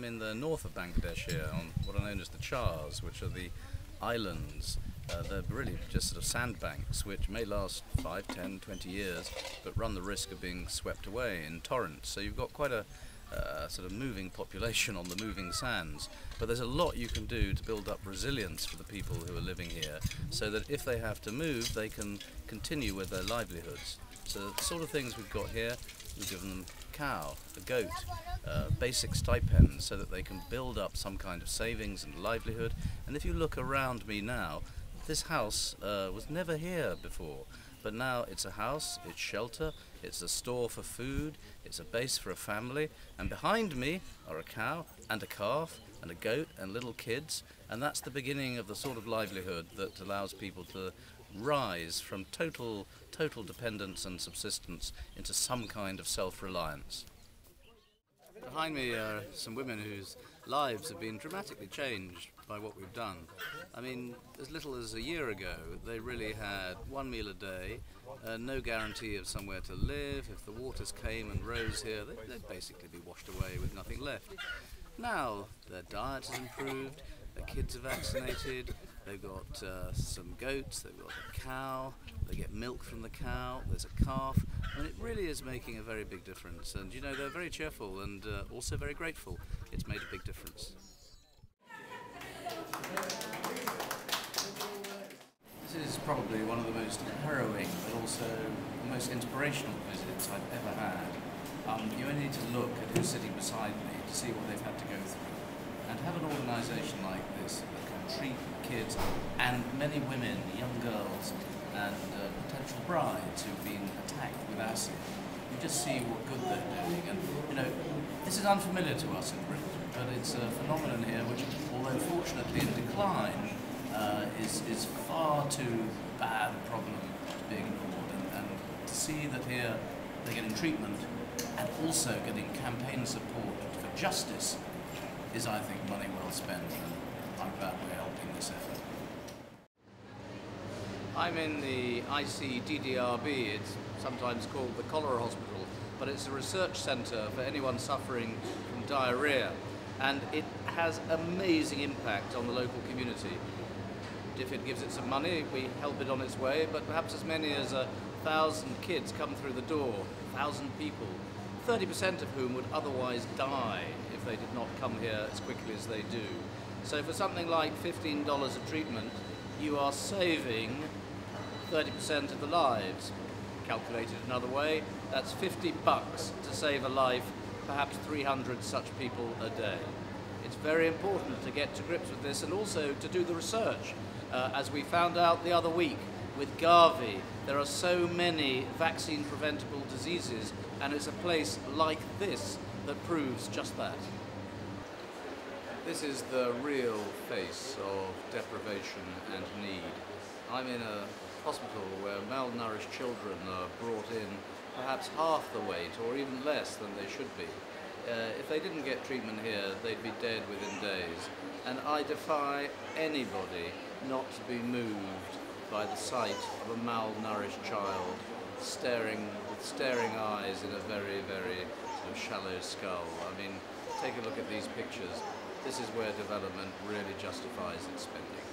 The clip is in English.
I'm in the north of Bangladesh here on what are known as the Chars, which are the islands. They're really just sort of sandbanks which may last 5, 10, 20 years but run the risk of being swept away in torrents. So you've got quite a sort of moving population on the moving sands. But there's a lot you can do to build up resilience for the people who are living here so that if they have to move they can continue with their livelihoods. So the sort of things we've got here, we've given them a cow, a goat, basic stipends so that they can build up some kind of savings and livelihood. And if you look around me now, this house was never here before, but now it's a house, it's shelter, it's a store for food, it's a base for a family, and behind me are a cow and a calf and a goat and little kids, and that's the beginning of the sort of livelihood that allows people to rise from total dependence and subsistence into some kind of self-reliance. Behind me are some women whose lives have been dramatically changed by what we've done. I mean, as little as a year ago, they really had one meal a day, no guarantee of somewhere to live. If the waters came and rose here, they'd basically be washed away with nothing left. Now, their diet has improved, their kids are vaccinated, they've got some goats, they've got a cow, they get milk from the cow, there's a calf, and it really is making a very big difference. And you know, they're very cheerful and also very grateful. It's made a big difference. This is probably one of the most harrowing but also the most inspirational visits I've ever had. You only need to look at who's sitting beside me to see what they've had to go through. And to have an organisation like this that can treat kids and many women, young girls and potential brides who've been attacked with acid, you just see what good they're doing. And you know, this is unfamiliar to us in Britain, but it's a phenomenon here which, although fortunately in decline, is far too bad a problem to be ignored. And to see that here they're getting treatment and also getting campaign support for justice is, I think, money well spent, and I'm glad we're helping this effort. I'm in the ICDDRB, it's sometimes called the Cholera Hospital, but it's a research centre for anyone suffering from diarrhoea, and it has amazing impact on the local community. DFID gives it some money, we help it on its way, but perhaps as many as 1,000 kids come through the door, 1,000 people, 30% of whom would otherwise die if they did not come here as quickly as they do. So for something like $15 a treatment, you are saving 30% of the lives. Calculated another way, that's $50 to save a life, perhaps 300 such people a day. It's very important to get to grips with this and also to do the research. As we found out the other week with Garvey, there are so many vaccine-preventable diseases, and it's a place like this that proves just that. This is the real face of deprivation and need. I'm in a hospital where malnourished children are brought in perhaps half the weight or even less than they should be. If they didn't get treatment here, they'd be dead within days. And I defy anybody not to be moved by the sight of a malnourished child staring with staring eyes in a very, very sort of shallow skull. I mean, take a look at these pictures. This is where development really justifies its spending.